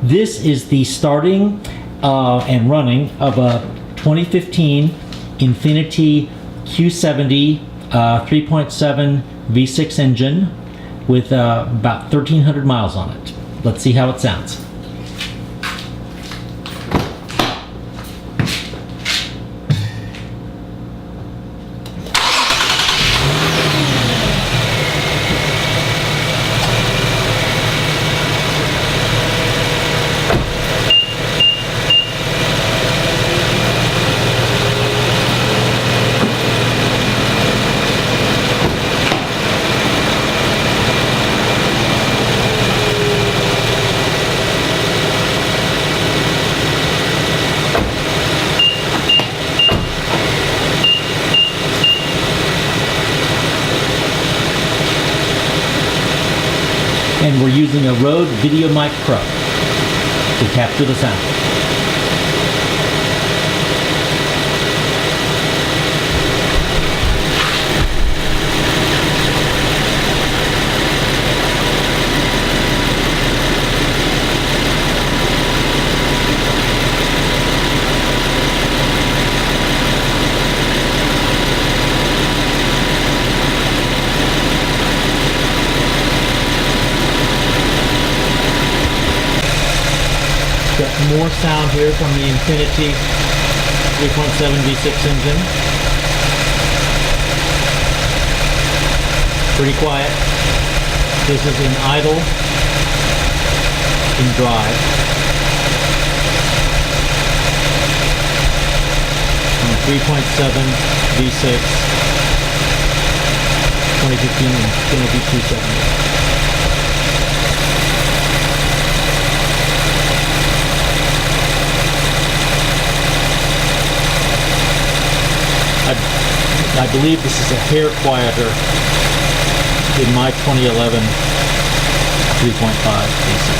This is the starting and running of a 2015 Infiniti Q70 3.7 V6 engine with about 1,300 miles on it. Let's see how it sounds. And we're using a Rode VideoMic Pro to capture the sound. Got more sound here from the Infiniti 3.7 V6 engine. Pretty quiet. This is in idle, in drive. On a 3.7 V6 2015 Infiniti Q70. I believe this is a hair quieter in my 2011 3.5 V6.